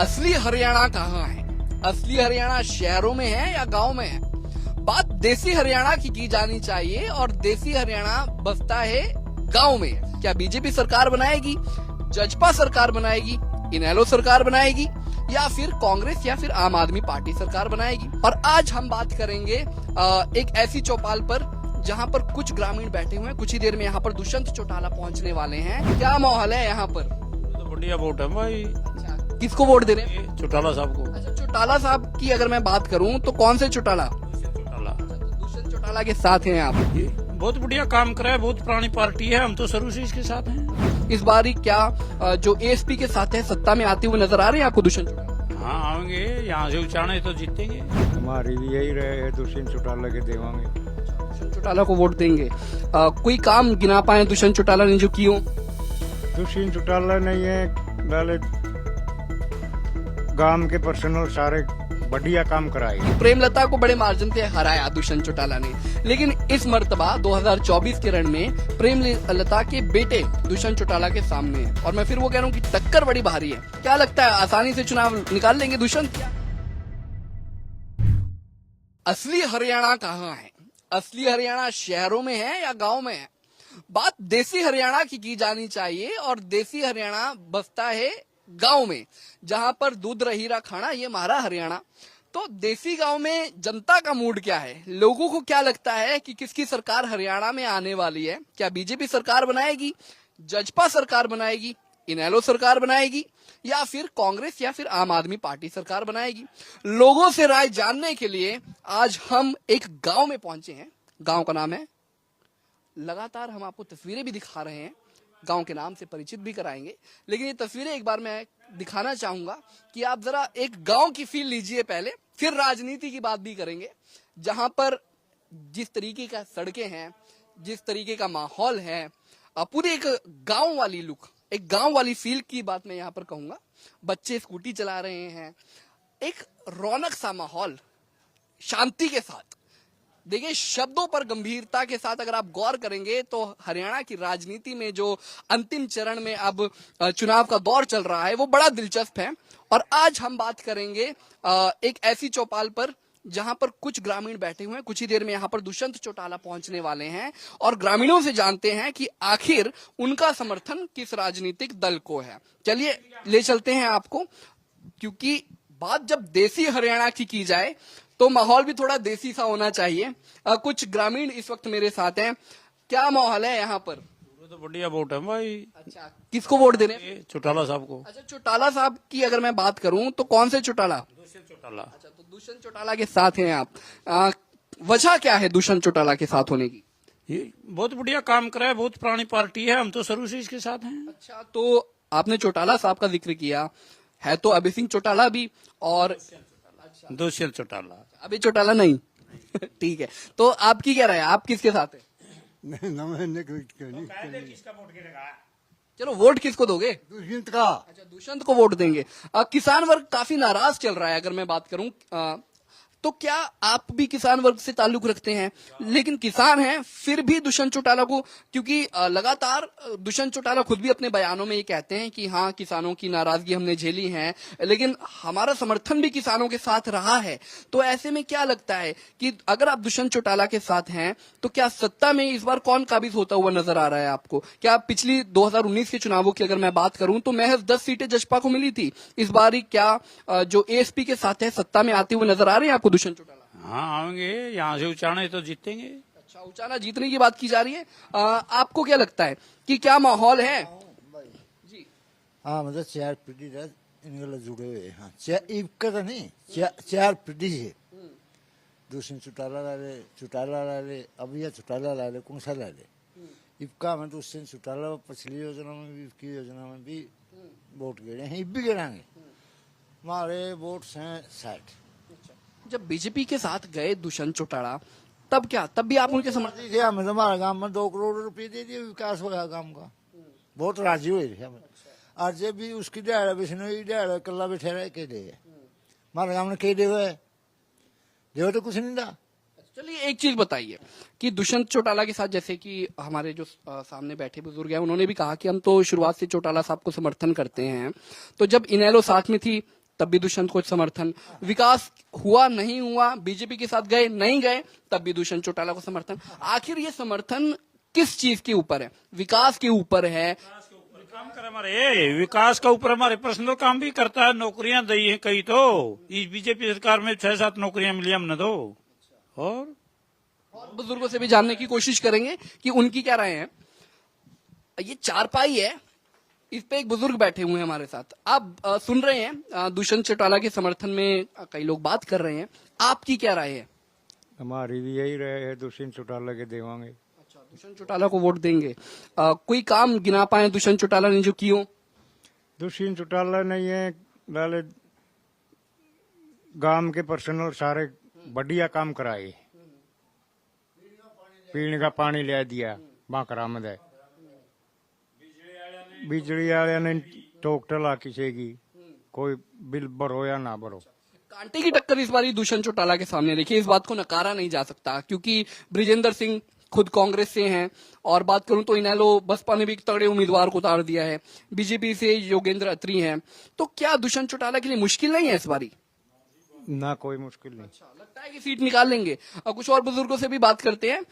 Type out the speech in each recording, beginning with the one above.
असली हरियाणा कहाँ है? असली हरियाणा शहरों में है या गांव में है? बात देसी हरियाणा की जानी चाहिए और देसी हरियाणा बसता है गांव में। क्या बीजेपी सरकार बनाएगी, जजपा सरकार बनाएगी, इनेलो सरकार बनाएगी या फिर कांग्रेस या फिर आम आदमी पार्टी सरकार बनाएगी? और आज हम बात करेंगे एक ऐसी चौपाल पर जहां पर कुछ ग्रामीण बैठे हुए हैं। कुछ ही देर में यहाँ पर दुष्यंत चौटाला पहुंचने वाले हैं। क्या माहौल है यहाँ पर? तो बढ़िया वोट है भाई। अच्छा, किसको वोट दे रहे हैं? चौटाला साहब को। अच्छा, चौटाला साहब की अगर मैं बात करूं तो कौन से चौटाला? चौटाला। दुष्यंत चौटाला के साथ हैं आप? बहुत बढ़िया काम करा है, बहुत पुरानी पार्टी है, हम तो शुरू से इसके साथ हैं। इस बार ही क्या जो एएसपी के साथ है सत्ता में आते हुए नजर आ रहे हैं आपको दुष्यंत चौटाला? हाँ आएंगे, यहाँ से उचाने तो जीतेंगे। हमारी भी यही रहे, दुष्यंत चौटाला के देवांगे। दुष्यंत चौटाला को वोट देंगे। कोई काम गिना पाए दुष्यंत चौटाला ने जो की हो? दुष्यंत चौटाला नहीं है वाले गांव के पर्सनल सारे बढ़िया काम कराए। प्रेमलता को बड़े मार्जिन से हराया दुष्यंत चौटाला ने, लेकिन इस मर्तबा 2024 के रण में प्रेमलता के बेटे दुष्यंत चौटाला के सामने है। और मैं फिर वो कह रहा हूँ कि टक्कर बड़ी भारी है। क्या लगता है आसानी से चुनाव निकाल लेंगे दुष्यंत? असली हरियाणा कहाँ है? असली हरियाणा शहरों में है या गांव में है? बात देसी हरियाणा की जानी चाहिए और देसी हरियाणा बसता है गांव में, जहां पर दूध रहीरा खाना ये हमारा हरियाणा। तो देसी गांव में जनता का मूड क्या है? लोगों को क्या लगता है कि किसकी सरकार हरियाणा में आने वाली है? क्या बीजेपी सरकार बनाएगी, जजपा सरकार बनाएगी, इनेलो सरकार बनाएगी या फिर कांग्रेस या फिर आम आदमी पार्टी सरकार बनाएगी? लोगों से राय जानने के लिए आज हम एक गांव में पहुंचे हैं। गांव का नाम है, लगातार हम आपको तस्वीरें भी दिखा रहे हैं, गांव के नाम से परिचित भी कराएंगे, लेकिन ये तस्वीरें एक बार मैं दिखाना चाहूंगा कि आप जरा एक गांव की फील लीजिए पहले, फिर राजनीति की बात भी करेंगे। जहां पर जिस तरीके का सड़कें हैं, जिस तरीके का माहौल है, पूरी एक गांव वाली लुक, एक गांव वाली फील की बात मैं यहां पर कहूंगा। बच्चे स्कूटी चला रहे हैं, एक रौनक सा माहौल, शांति के साथ। देखिए, शब्दों पर गंभीरता के साथ अगर आप गौर करेंगे तो हरियाणा की राजनीति में जो अंतिम चरण में अब चुनाव का दौर चल रहा है वो बड़ा दिलचस्प है। और आज हम बात करेंगे एक ऐसी चौपाल पर जहां पर कुछ ग्रामीण बैठे हुए हैं। कुछ ही देर में यहाँ पर दुष्यंत चौटाला पहुंचने वाले हैं और ग्रामीणों से जानते हैं कि आखिर उनका समर्थन किस राजनीतिक दल को है। चलिए ले चलते हैं आपको, क्योंकि बात जब देसी हरियाणा की जाए तो माहौल भी थोड़ा देसी सा होना चाहिए। कुछ ग्रामीण इस वक्त मेरे साथ हैं। क्या माहौल है यहाँ पर? तो बढ़िया वोट है भाई। अच्छा, किसको वोट दे रहे हैं? चौटाला साहब को। अच्छा, चौटाला साहब की अगर मैं बात करूं तो कौन से चौटाला? दुष्यंत चौटाला। अच्छा, तो दुष्यंत चौटाला के साथ हैं आप। वजह क्या है दुष्यंत चौटाला के साथ होने की? ये बहुत बढ़िया काम करा है, बहुत पुरानी पार्टी है, हम तो शुरू से इसके साथ हैं। अच्छा, तो आपने चौटाला साहब का जिक्र किया है, तो अभी सिंह चौटाला भी और दुष्यंत चौटाला। अभी चौटाला नहीं। ठीक है, तो आपकी क्या राय है? आप किसके साथ है? किसका वोट गिरेगा? चलो, वोट किसको दोगे? दुष्यंत का। अच्छा, दुष्यंत को वोट देंगे। किसान वर्ग काफी नाराज चल रहा है अगर मैं बात करूं। तो क्या आप भी किसान वर्ग से ताल्लुक रखते हैं? लेकिन किसान हैं फिर भी दुष्यंत चौटाला को, क्योंकि लगातार दुष्यंत चौटाला खुद भी अपने बयानों में ये कहते हैं कि हाँ, किसानों की नाराजगी हमने झेली है, लेकिन हमारा समर्थन भी किसानों के साथ रहा है। तो ऐसे में क्या लगता है कि अगर आप दुष्यंत चौटाला के साथ हैं तो क्या सत्ता में इस बार कौन काबिज होता हुआ नजर आ रहा है आपको? क्या पिछली 2019 के चुनावों की अगर मैं बात करूं तो महज 10 सीटें जसपा को मिली थी। इस बार ही क्या जो एएसपी के साथ है सत्ता में आते हुए नजर आ रहे हैं आपको दुष्यंत चौटाला? हाँ आएंगे, यहाँ से उचाने तो जीतेंगे। अच्छा, उचाना जीतने की बात की जा रही है। आपको क्या लगता है कि क्या माहौल है? जी हाँ, मतलब चार पीढ़ी इनके जुड़े हुए हैं। हाँ, इनका तो नहीं, चार पीढ़ी है। दुष्यंत चौटाला ला ले, अब यह चौटाला ला ले, कौन सा ला ले? इबका में दुष्यंत चौटाला पिछली योजना में भी, इसकी योजना में भी वोट गिरे हैं, इब भी गिराएंगे। हमारे वोट हैं 60। जब बीजेपी के साथ गए दुष्यंत चौटाला तब क्या, तब भी आप उनके समर्थन? गया हमें हमारे गांव में 2 करोड़ रुपए दे दिए, विकास हो गया गांव का, बहुत राजी हुए थे हमें। और जब भी उसकी डेढ़ बिश्नोई डेढ़ कल्ला बैठे रहे के दे हमारे गांव ने के दे हुए देव तो कुछ नहीं था। चलिए, एक चीज बताइए कि दुष्यंत चौटाला के साथ, जैसे कि हमारे जो सामने बैठे बुजुर्ग हैं, उन्होंने भी कहा कि हम तो शुरुआत से चौटाला साहब को समर्थन करते हैं। तो जब इनेलो साथ में थी तब भी दुष्यंत को समर्थन, विकास हुआ नहीं हुआ, बीजेपी के साथ गए नहीं गए, तब भी दुष्यंत चौटाला को समर्थन। आखिर ये समर्थन किस चीज के ऊपर है? विकास के ऊपर है? काम करे हमारे विकास का ऊपर हमारे पर्सनल काम भी करता है, नौकरियां दी है कई, तो इस बीजेपी सरकार में 6-7 नौकरियां मिली हमने तो। और बुजुर्गों से भी जानने की कोशिश करेंगे कि उनकी क्या राय है। ये चारपाई है, इस पे एक बुजुर्ग बैठे हुए हैं हमारे साथ। आप सुन रहे हैं दुष्यंत चौटाला के समर्थन में कई लोग बात कर रहे हैं, आपकी क्या राय है? हमारी भी यही राय है, दुष्यंत चौटाला के देवांगे। अच्छा, दुष्यंत चौटाला को वोट देंगे। कोई काम गिना पाए दुष्यंत चौटाला ने जो किए? दुष्यंत चौटाला नहीं है वाले गांव के पर्सनल सारे बढ़िया काम कराए। पीने का पानी ले दिया बांकरामद है, बिजली वाले ने टोक टला किसी की, कोई बिल भरो या ना भरो। कांटे की टक्कर इस बार दुष्यंत चौटाला के सामने। देखिए, इस बात को नकारा नहीं जा सकता क्योंकि बृजेंद्र सिंह खुद कांग्रेस से हैं, और बात करूं तो इनेलो बसपा ने भी एक तगड़े उम्मीदवार को उतार दिया है, बीजेपी से योगेंद्र अत्री हैं। तो क्या दुष्यंत चौटाला के लिए मुश्किल नहीं है इस बारी? ना कोई मुश्किल नहीं। लगता है कि सीट निकाल लेंगे। कुछ और बुजुर्गों से भी बात करते हैं।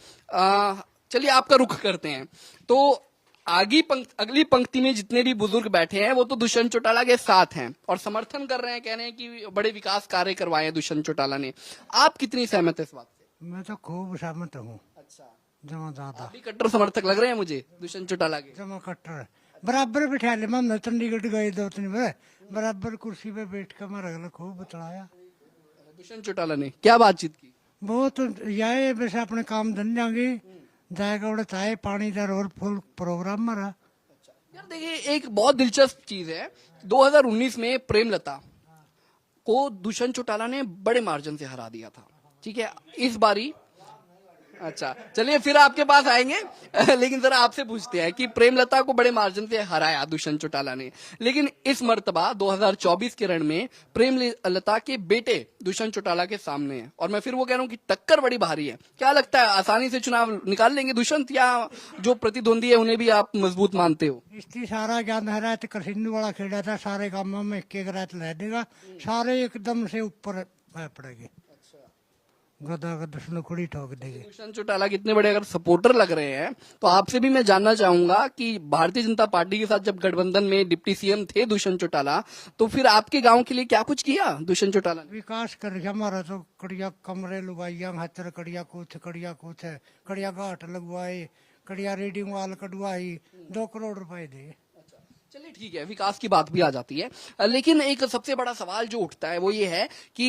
चलिए, आपका रुख करते हैं। तो अगली पंक्ति में जितने भी बुजुर्ग बैठे हैं वो तो दुष्यंत चौटाला के साथ हैं और समर्थन कर रहे हैं, कह रहे हैं कि बड़े विकास कार्य करवाए हैं दुष्यंत चौटाला ने। आप कितनी सहमत है इस बात से? मैं तो खूब सहमत हूँ। अच्छा, जमा ज्यादा अभी कट्टर समर्थक लग रहे हैं मुझे दुष्यंत चौटाला के। जमा कट्टर बराबर बिठा ले। मैं चंडीगढ़ गए 2-3 बार, बराबर कुर्सी पे बैठ कर मेरा गला खूब बतलाया दुष्यंत चौटाला ने। क्या बातचीत की? बहुत याए वैसे अपने काम धंधांगे जाएगा उड़े चाहे पानी का रोल फुल प्रोग्राम मारा। यार देखिए, एक बहुत दिलचस्प चीज है, 2019 में प्रेमलता को दुष्यंत चौटाला ने बड़े मार्जिन से हरा दिया था। ठीक है, इस बारी अच्छा चलिए फिर आपके पास आएंगे लेकिन जरा आपसे पूछते हैं कि प्रेमलता को बड़े मार्जिन से हराया दुष्यंत चौटाला ने, लेकिन इस मर्तबा 2024 के रण में प्रेमलता के बेटे दुष्यंत चौटाला के सामने है, और मैं फिर वो कह रहा हूं कि टक्कर बड़ी भारी है। क्या लगता है, आसानी से चुनाव निकाल लेंगे दुष्यंत, या जो प्रतिद्वंदी है उन्हें भी आप मजबूत मानते हो? इसकी सारा ज्ञान है तो करसिंधु वाला खेड़ा था, सारे कामों में एक रात ला देगा, सारे एकदम से ऊपर पड़ेंगे, गदा गदा लुकड़ी ठोक देगी। दुष्यंत चौटाला के इतने बड़े अगर सपोर्टर लग रहे हैं तो आपसे भी मैं जानना चाहूंगा कि भारतीय जनता पार्टी के साथ जब गठबंधन में डिप्टी सीएम थे दुष्यंत चौटाला, तो फिर आपके गांव के लिए क्या कुछ किया दुष्यंत चौटाला ने? विकास कर रहा हमारा तो कड़िया कमरे लगवाइया, हथर कड़िया कुछ कड़िया घाट लगवाए, कड़िया रीडिंग वाल कटवाई, 2 करोड़ रुपए दे। चलिए ठीक है, विकास की बात भी आ जाती है, लेकिन एक सबसे बड़ा सवाल जो उठता है वो ये है कि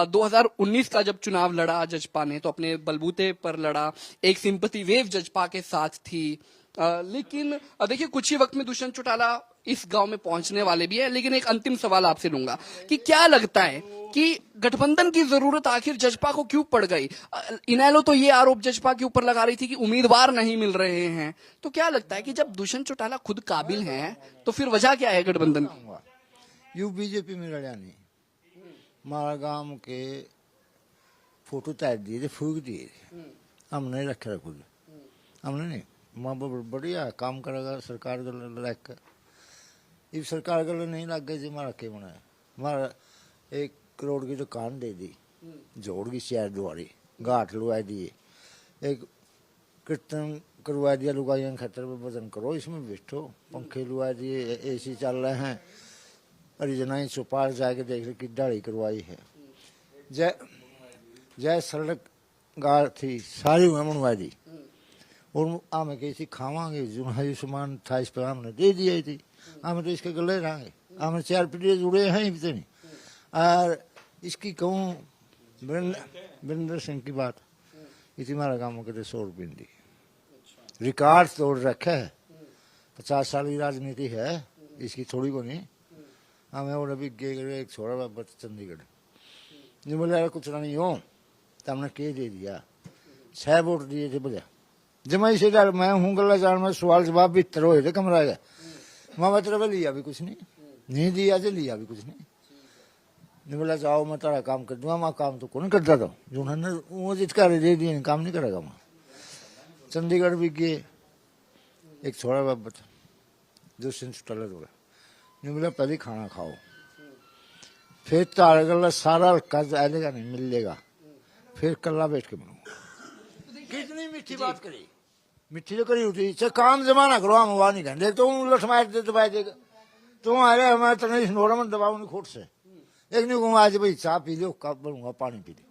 2019 का जब चुनाव लड़ा जजपा ने तो अपने बलबूते पर लड़ा, एक सिंपैथी वेव जजपा के साथ थी, लेकिन देखिए कुछ ही वक्त में दुष्यंत चौटाला इस गांव में पहुंचने वाले भी है। लेकिन एक अंतिम सवाल आपसे लूंगा कि क्या लगता है कि गठबंधन की जरूरत आखिर जजपा को क्यों पड़ गई? इनेलो तो ये आरोप जजपा के ऊपर लगा रही थी कि उम्मीदवार नहीं मिल रहे हैं, तो क्या लगता है कि जब दुष्यंत चौटाला खुद काबिल हैं तो फिर वजह क्या है गठबंधन की? यू बीजेपी में लड़ा नहीं, हमारा गांव के फोटो तैर दिए थे, फूक दिए थे, हमने रखा खुद, हमने नहीं। माँ बाप बढ़िया काम करेगा सरकार का लग कर, इस सरकार का नहीं लग गए जी, हमारा क्या बनाया? हमारा 1 करोड़ की दुकान दे दी, जोड़ की शहर दुआरी, घाट लुआ दिए, एक कीर्तन करवा दिया, लुगाइयों खतर पे वजन करो, इसमें बैठो, पंखे लुआ दिए, एसी चल रहे हैं, हरिजनाई चौपाल जाके देख रहे कि दाढ़ी करवाई है, जय सड़क गाड़ थी सारी उन्हें बनवा दी, और हमें कैसी खावांगे जो आयुष्मान था इस पर हमने दे दिया थी, हमें तो इसके गले रहेंगे, हमें 4 पीढ़ी जुड़े हैं इतने नहीं। और इसकी कहूँ वीरेंद्र सिंह की बात, इसी हमारा काम के 100 रुपये दी, रिकॉर्ड तोड़ रखा है, 50 साल की राजनीति है इसकी, थोड़ी को नहीं। हमें और अभी एक छोड़ा बाबा चंडीगढ़ नहीं बोले कुछ नहीं हो, तो हमने के दे दिया, 6 वोट दिए थे बोले जमा इसे डर मैं हूँ गला जान में सवाल जवाब भी तरह हुए थे कमरा गया, मैं मतलब लिया भी कुछ नहीं दिया तो लिया भी कुछ नहीं बोला जाओ मैं तारा काम कर दूंगा, मैं काम तो कौन करता था जो उन्होंने वो जिसका दे दिए काम नहीं करेगा। मैं चंडीगढ़ भी गए, एक छोड़ा बाबा दुष्यंत चौटाला बोला नहीं बोला पहले खाना खाओ फिर तारे गला सारा कर्ज आएगा नहीं मिलेगा, फिर कल्ला बैठ के बनूंगा। कितनी मीठी बात करी, मीठी तो करी उठी। चाहे काम जमाना करो, हम वहाँ नहीं कहते तो लठ मार दे दबाई देगा। तुम आ रहे हमारे तने नोड़ा में दबाओ नहीं खोट से। एक नहीं कहूँ आज भाई चाय पी लो, कब बनूंगा पानी पी लो।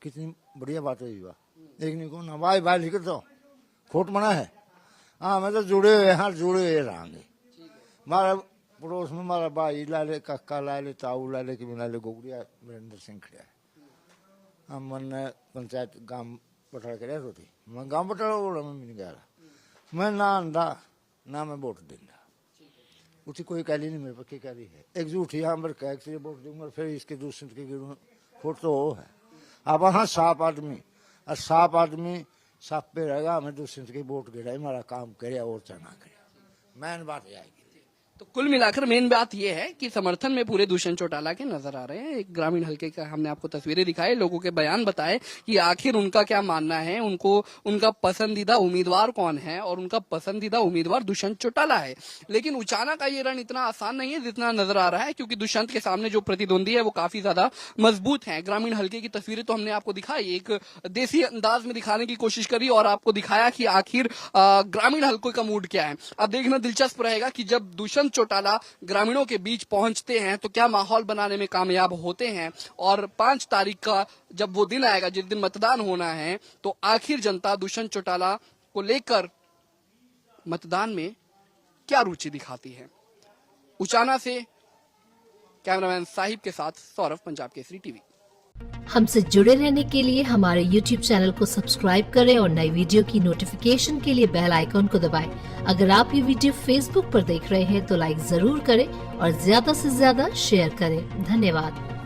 कितनी बढ़िया बात हुई बा। एक नहीं कहूँ ना भाई भाई लिख दो, खोट मना है। हाँ मैं तो जुड़े हुए, हाँ जुड़े हुए रहेंगे। हमारा पड़ोस में हमारा भाई ला ले, काका ला ले, ताऊ ला ले, कि मिला ले, गोगड़िया वीरेंद्र सिंह खड़ा है। हम मन पंचायत गांव बटाड़ के रह थी, मैं गांव बटाड़ बोला मैं नहीं गया, मैं ना अंडा ना मैं वोट देना। उठी कोई कहली नहीं मेरे पर क्या कहली है, एकजुट ही हम कह के वोट दूंगा, फिर इसके दूसरे के गिरूँ वोट तो वो है। अब हाँ साफ आदमी, और साफ आदमी साफ पे रहेगा, हमें दूसरे के वोट गिरा, हमारा काम करे और चाहे करे, मैन बात आएगी। तो कुल मिलाकर मेन बात यह है कि समर्थन में पूरे दुष्यंत चौटाला के नजर आ रहे हैं। एक ग्रामीण हलके का हमने आपको तस्वीरें दिखाई, लोगों के बयान बताए कि आखिर उनका क्या मानना है, उनको उनका पसंदीदा उम्मीदवार कौन है, और उनका पसंदीदा उम्मीदवार दुष्यंत चौटाला है। लेकिन उचाना का ये रण इतना आसान नहीं है जितना नजर आ रहा है, क्योंकि दुष्यंत के सामने जो प्रतिद्वंदी है वो काफी ज्यादा मजबूत है। ग्रामीण हलके की तस्वीरें तो हमने आपको दिखाई, एक देसी अंदाज में दिखाने की कोशिश करी और आपको दिखाया कि आखिर ग्रामीण हलकों का मूड क्या है। अब देखना दिलचस्प रहेगा कि जब दुष्यंत चौटाला ग्रामीणों के बीच पहुंचते हैं तो क्या माहौल बनाने में कामयाब होते हैं, और 5 तारीख का जब वो दिन आएगा जिस दिन मतदान होना है, तो आखिर जनता दुष्यंत चौटाला को लेकर मतदान में क्या रुचि दिखाती है। उचाना से कैमरामैन साहिब के साथ सौरभ, पंजाब केसरी टीवी। हमसे जुड़े रहने के लिए हमारे YouTube चैनल को सब्सक्राइब करें और नई वीडियो की नोटिफिकेशन के लिए बेल आइकॉन को दबाएं। अगर आप ये वीडियो Facebook पर देख रहे हैं तो लाइक जरूर करें और ज्यादा से ज्यादा शेयर करें। धन्यवाद।